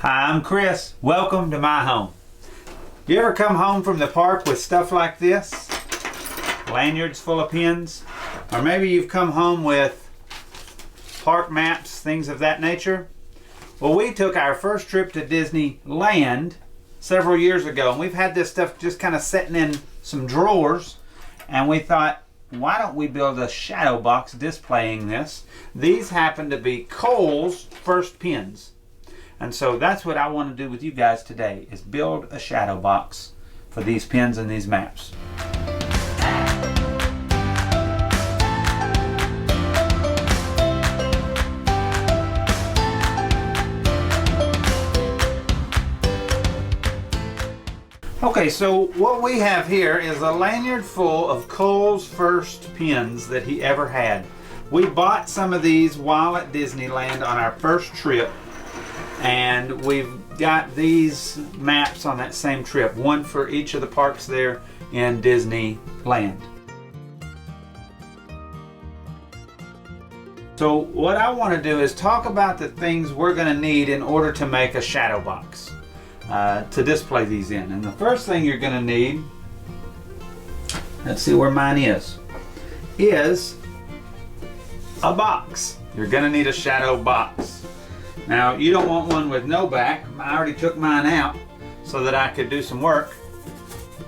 Hi, I'm Chris. Welcome to my home. You ever come home from the park with stuff like this? Lanyards full of pins? Or maybe you've come home with park maps, things of that nature? Well, we took our first trip to Disneyland several years ago, and we've had this stuff just kind of sitting in some drawers, and we thought, why don't we build a shadow box displaying this? These happen to be Kohl's first pins. And so that's what I want to do with you guys today, is build a shadow box for these pins and these maps. Okay, so what we have here is a lanyard full of Kohl's first pins that he ever had. We bought some of these while at Disneyland on our first trip, and we've got these maps on that same trip, one for each of the parks there in Disneyland. So what I want to do is talk about the things we're going to need in order to make a shadow box to display these in. And the first thing you're going to need, let's see where mine is a box. You're going to need a shadow box. Now, you don't want one with no back. I already took mine out so that I could do some work.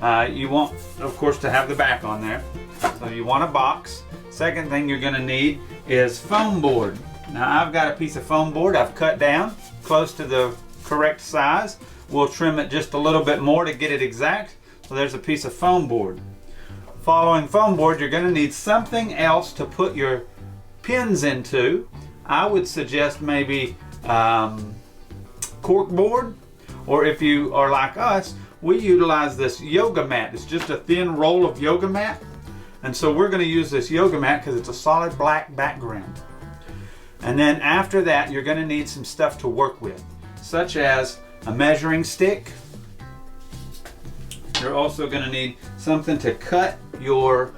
You want, of course, to have the back on there. So you want a box. Second thing you're going to need is foam board. Now, I've got a piece of foam board I've cut down close to the correct size. We'll trim it just a little bit more to get it exact. So there's a piece of foam board. Following foam board, you're going to need something else to put your pins into. I would suggest maybe cork board, or if you are like us, we utilize this yoga mat. It's just a thin roll of yoga mat, and so we're going to use this yoga mat because it's a solid black background. And then after that, you're going to need some stuff to work with, such as a measuring stick. You're also going to need something to cut your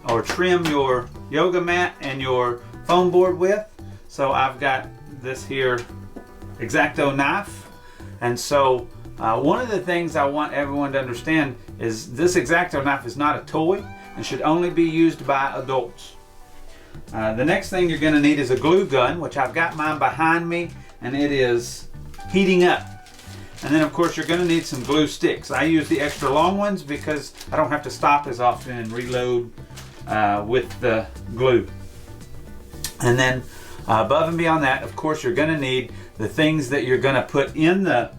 or trim your yoga mat and your foam board with. So I've got this here X-Acto knife, and so one of the things I want everyone to understand is this X-Acto knife is not a toy and should only be used by adults. The next thing you're going to need is a glue gun, which I've got mine behind me, and it is heating up. And then of course you're going to need some glue sticks. I use the extra long ones because I don't have to stop as often and reload with the glue. And then above and beyond that, of course, you're going to need the things that you're going to put in the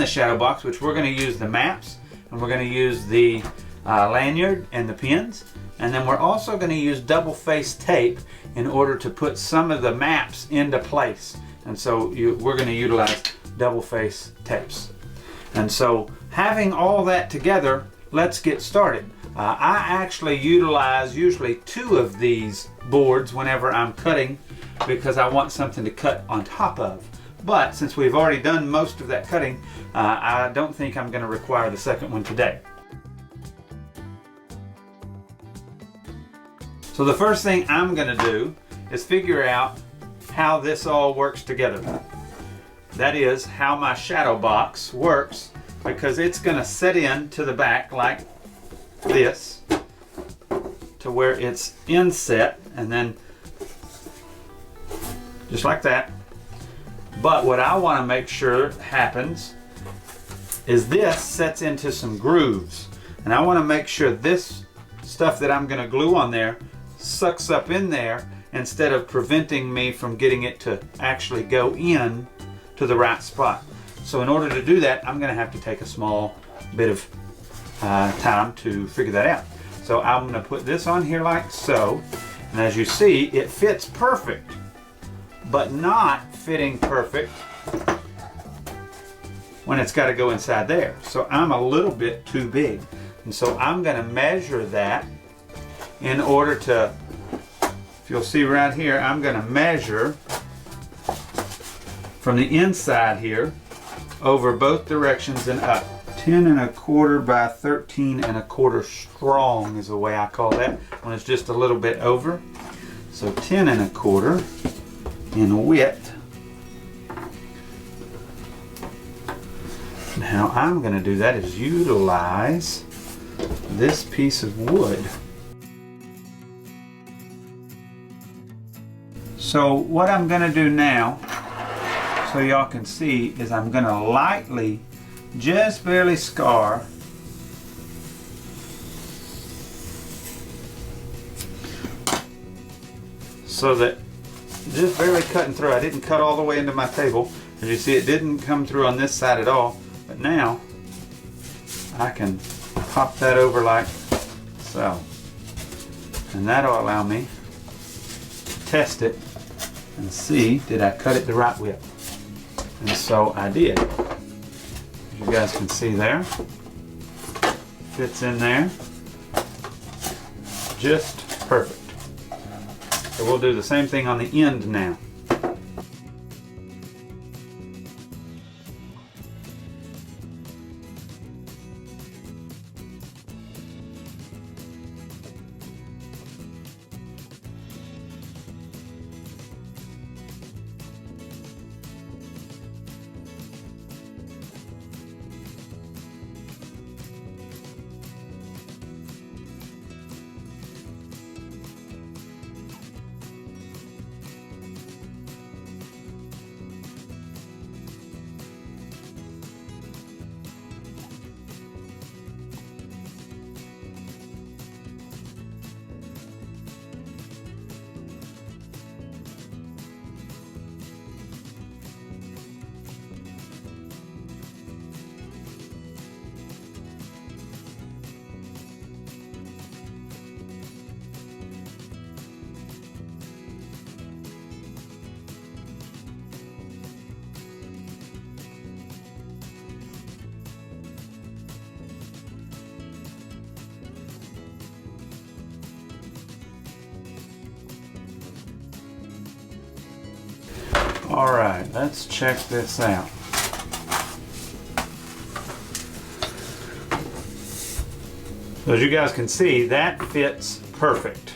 shadow box, which we're going to use the maps, and we're going to use the lanyard and the pins, and then we're also going to use double face tape in order to put some of the maps into place. And so we're going to utilize double face tapes. And so having all that together, let's get started. I actually utilize usually 2 of these boards whenever I'm cutting, because I want something to cut on top of. But since we've already done most of that cutting, I don't think I'm going to require the second one today. So the first thing I'm going to do is figure out how this all works together. That is, how my shadow box works, because it's going to set in to the back like this, to where it's inset, and then just like that. But what I want to make sure happens is this sets into some grooves, and I want to make sure this stuff that I'm going to glue on there sucks up in there instead of preventing me from getting it to actually go in to the right spot. So in order to do that, I'm going to have to take a small bit of time to figure that out. So I'm going to put this on here like so, and as you see, it fits perfect, but not fitting perfect when it's got to go inside there. So I'm a little bit too big, and so I'm going to measure that in order to, if you'll see right here, I'm going to measure from the inside here over both directions and up. 10 1/4 by 13 1/4 strong is the way I call that, when it's just a little bit over. So 10 1/4 in width And how I'm going to do that is utilize this piece of wood. So what I'm going to do now, so y'all can see, is I'm going to lightly, just barely scar so that just barely cutting through. I didn't cut all the way into my table. As you see, it didn't come through on this side at all. But now I can pop that over like so. And that'll allow me to test it and see, did I cut it the right width? And so I did. As you guys can see there, fits in there just perfect. So we'll do the same thing on the end now. All right, let's check this out. So as you guys can see, that fits perfect.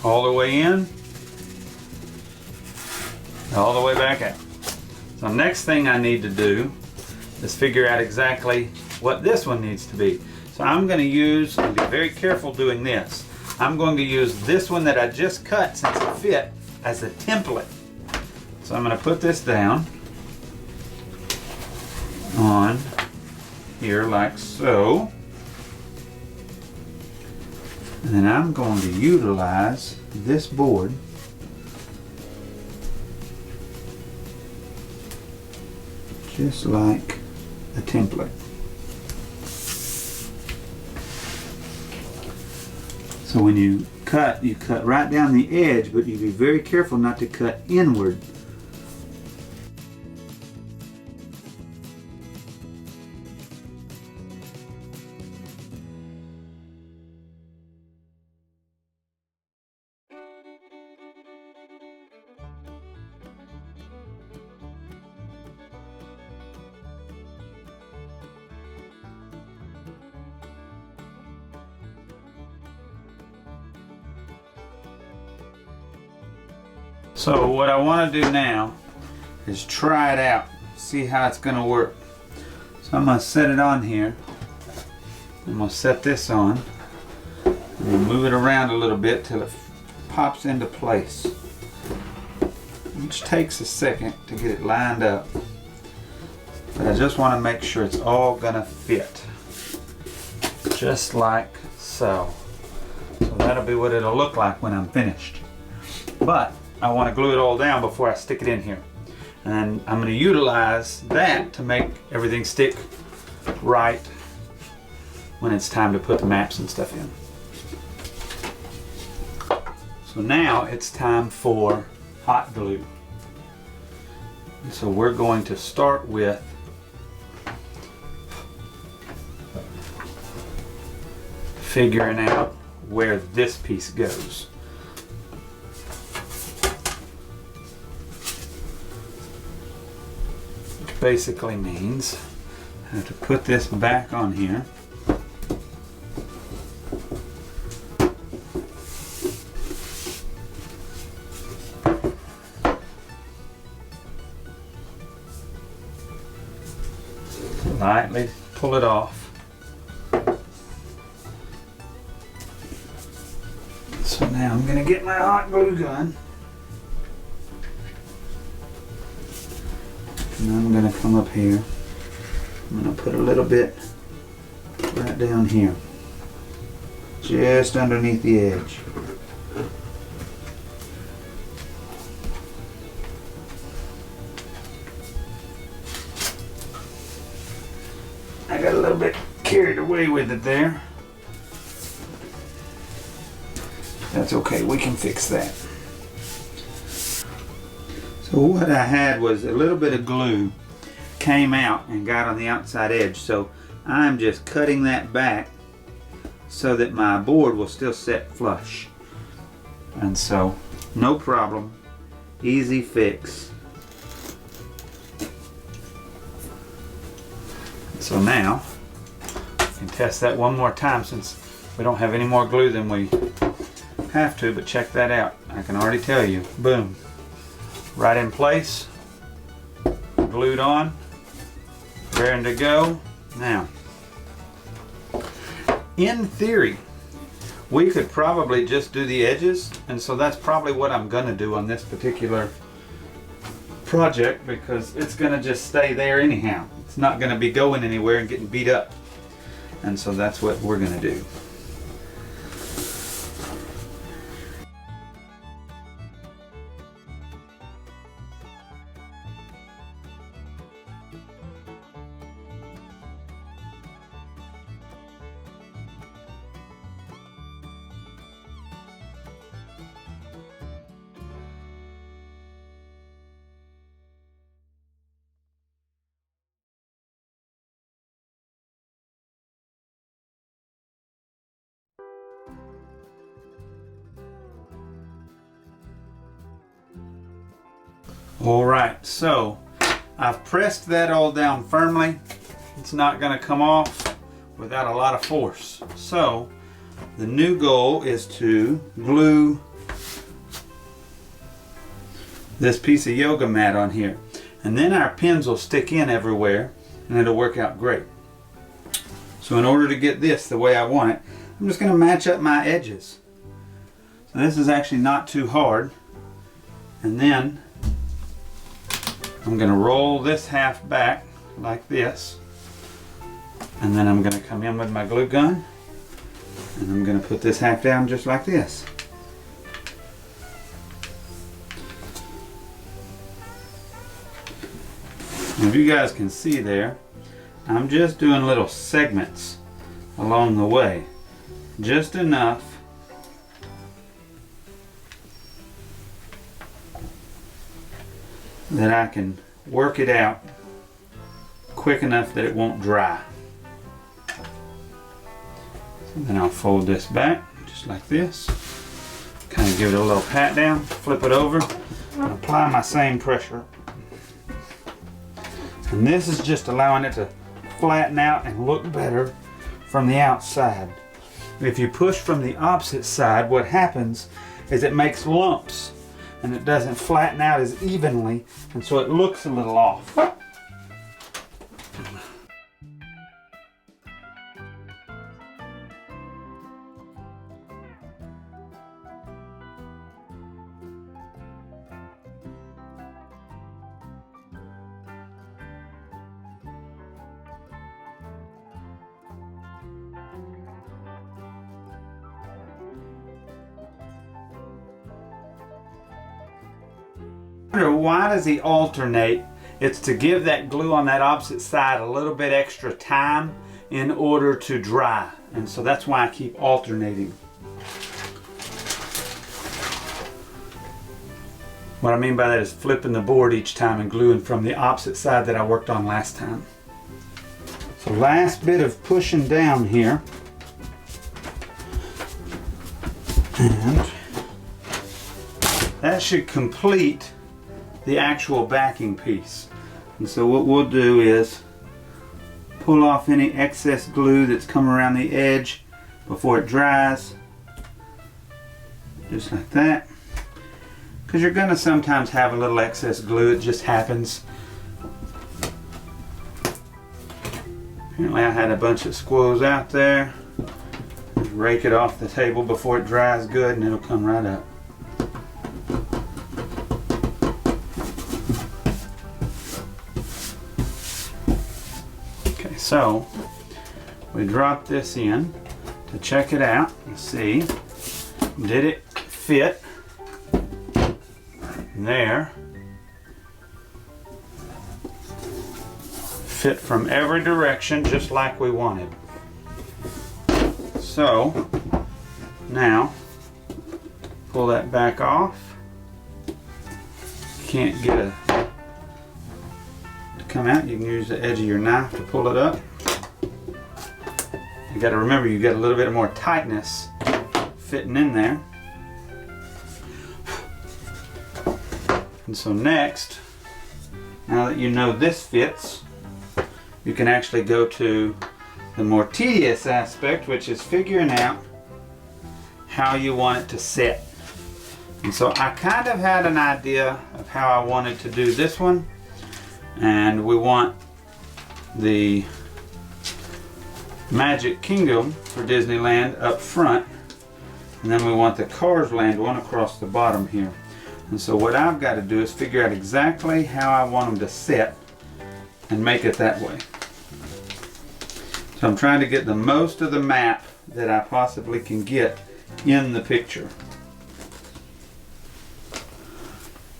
All the way in, all the way back out. So next thing I need to do is figure out exactly what this one needs to be. So I'm going to use, and be very careful doing this, I'm going to use this one that I just cut since it fit as a template. So I'm going to put this down on here like so. And then I'm going to utilize this board just like a template. So when you cut right down the edge, but you be very careful not to cut inward. So what I want to do now is try it out, see how it's going to work. So I'm going to set it on here. I'm going to set this on and move it around a little bit till it pops into place, which takes a second to get it lined up. But I just want to make sure it's all going to fit, just like so. So that'll be what it'll look like when I'm finished. But I want to glue it all down before I stick it in here. And I'm going to utilize that to make everything stick right when it's time to put the maps and stuff in. So now it's time for hot glue. So we're going to start with figuring out where this piece goes. Which basically means I have to put this back on here. lightly pull it off. So now I'm going to get my hot glue gun. And I'm going to come up here. I'm going to put a little bit right down here, just underneath the edge. I got a little bit carried away with it there. That's okay, we can fix that. So what I had was a little bit of glue came out and got on the outside edge, so I'm just cutting that back so that my board will still set flush. And so, no problem, easy fix. So now, I can test that one more time since we don't have any more glue than we have to, but check that out. I can already tell you, boom, right in place, glued on, raring to go. Now, in theory, we could probably just do the edges, and so that's probably what I'm gonna do on this particular project, because it's gonna just stay there anyhow. It's not gonna be going anywhere and getting beat up. And so that's what we're gonna do. Alright, so I've pressed that all down firmly. It's not going to come off without a lot of force. So the new goal is to glue this piece of yoga mat on here. And then our pins will stick in everywhere and it'll work out great. So in order to get this the way I want it, I'm just going to match up my edges. So this is actually not too hard. And then I'm going to roll this half back like this, and then I'm going to come in with my glue gun and I'm going to put this half down just like this. And if you guys can see there, I'm just doing little segments along the way, just enough that I can work it out quick enough that it won't dry. And then I'll fold this back just like this, kind of give it a little pat down, flip it over, and apply my same pressure. And this is just allowing it to flatten out and look better from the outside. If you push from the opposite side, what happens is it makes lumps and it doesn't flatten out as evenly, and so it looks a little off. Why does he alternate? It's to give that glue on that opposite side a little bit extra time in order to dry, and so that's why I keep alternating. What I mean by that is flipping the board each time and gluing from the opposite side that I worked on last time. So last bit of pushing down here, and that should complete the actual backing piece. And so what we'll do is pull off any excess glue that's come around the edge before it dries, just like that, because you're going to sometimes have a little excess glue. It just happens. Apparently I had a bunch of squirrels out there. Just rake it off the table before it dries good and it'll come right up. Okay, so we drop this in to check it out and see, did it fit there? Fit from every direction just like we wanted. So now pull that back off. Can't get it to come out, you can use the edge of your knife to pull it up. You got to remember you got a little bit more tightness fitting in there. And so next, now that you know this fits, you can actually go to the more tedious aspect, which is figuring out how you want it to sit. And so I kind of had an idea of how I wanted to do this one. And we want the Magic Kingdom for Disneyland up front. And then we want the Cars Land one across the bottom here. And so what I've got to do is figure out exactly how I want them to sit and make it that way. So I'm trying to get the most of the map that I possibly can get in the picture.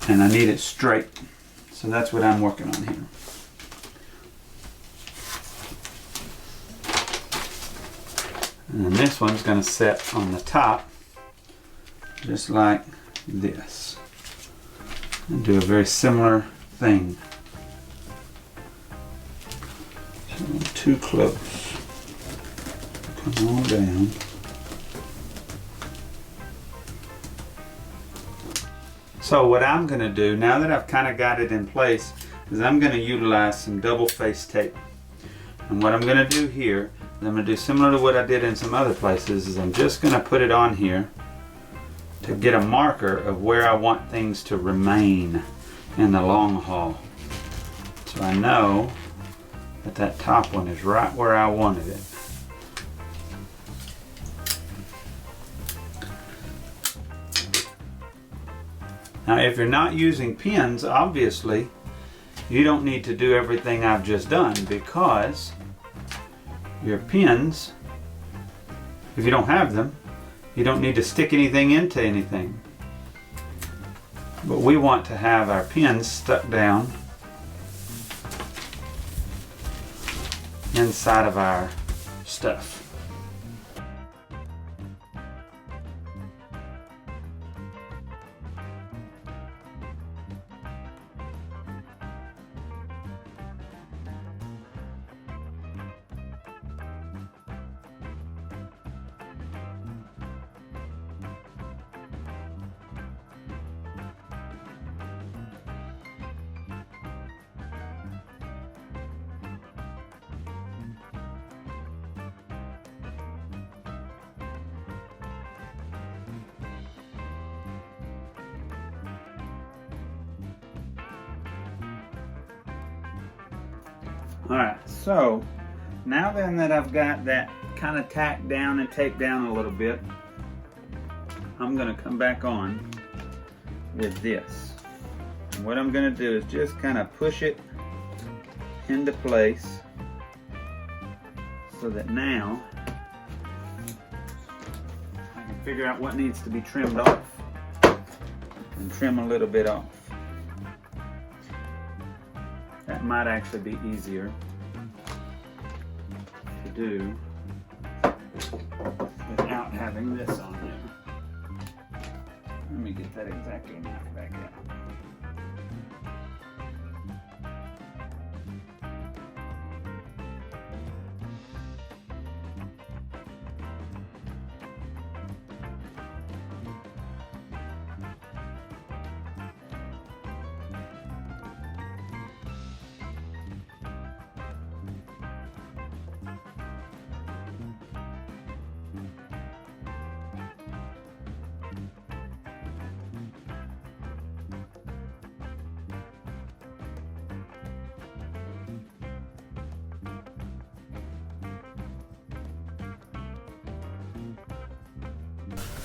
And I need it straight. So that's what I'm working on here. And then this one's going to sit on the top just like this. And do a very similar thing. So too close. Come on down. So what I'm going to do, now that I've kind of got it in place, is I'm going to utilize some double face tape. And what I'm going to do here, is I'm going to do similar to what I did in some other places, is I'm just going to put it on here to get a marker of where I want things to remain in the long haul. So I know that that top one is right where I wanted it. Now if you're not using pins, obviously you don't need to do everything I've just done, because your pins, if you don't have them, you don't need to stick anything into anything. But we want to have our pins stuck down inside of our stuff. Alright, so now then that I've got that kind of tacked down and taped down a little bit, I'm going to come back on with this. And what I'm going to do is just kind of push it into place so that now I can figure out what needs to be trimmed off and trim a little bit off. That might actually be easier to do without having this on there. Let me get that exactly knocked back out.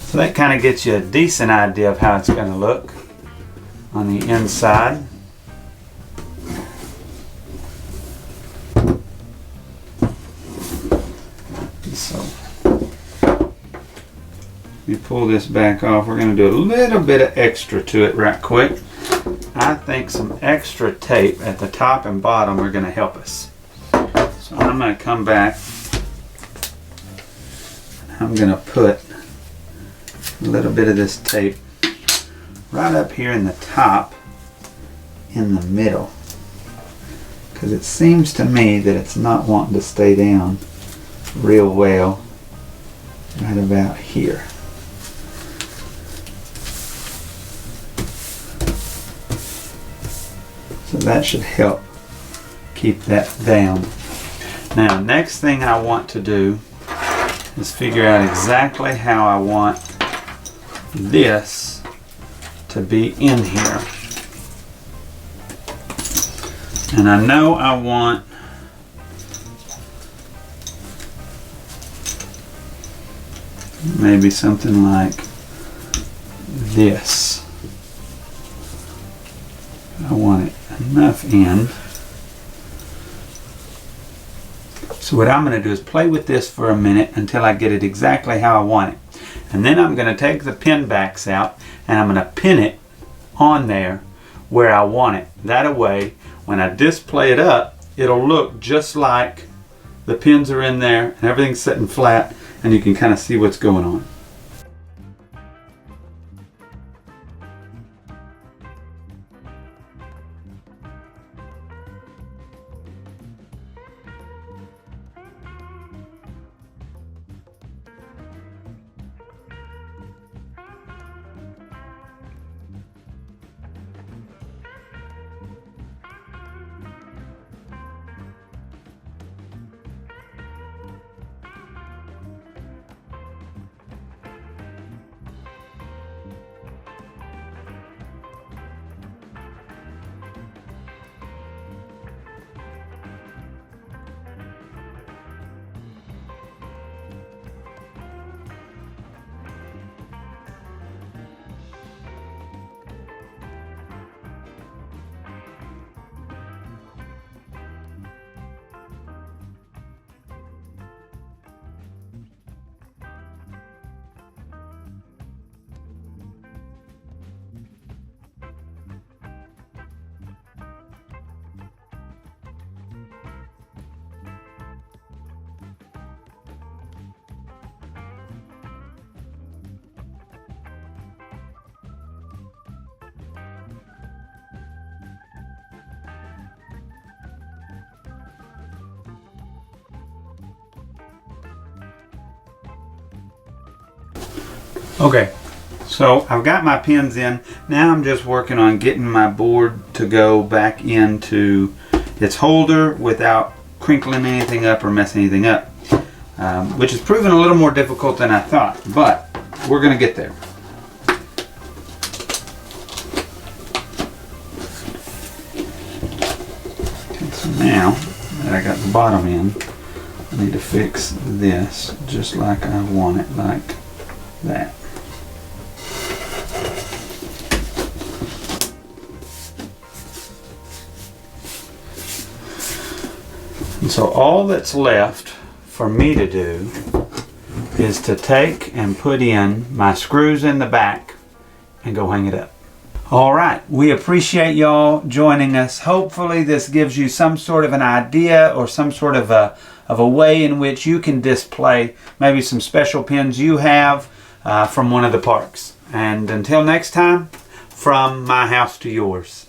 So that kind of gets you a decent idea of how it's going to look on the inside. So you pull this back off. We're going to do a little bit of extra to it right quick. I think some extra tape at the top and bottom are going to help us. So I'm going to come back. I'm going to put a little bit of this tape right up here in the top, in the middle, because it seems to me that it's not wanting to stay down real well right about here. So that should help keep that down. Now, next thing I want to do is figure out exactly how I want this to be in here. And I know I want maybe something like this. I want it enough in. So what I'm going to do is play with this for a minute until I get it exactly how I want it. And then I'm going to take the pin backs out and I'm going to pin it on there where I want it. That way, when I display it up, it'll look just like the pins are in there and everything's sitting flat and you can kind of see what's going on. Okay, so I've got my pins in. Now I'm just working on getting my board to go back into its holder without crinkling anything up or messing anything up, which has proven a little more difficult than I thought, but we're going to get there. Okay, so now that I got the bottom in, I need to fix this just like I want it, like that. And so all that's left for me to do is to take and put in my screws in the back and go hang it up. All right, we appreciate y'all joining us. Hopefully this gives you some sort of an idea or some sort of a way in which you can display maybe some special pins you have from one of the parks. And until next time, from my house to yours.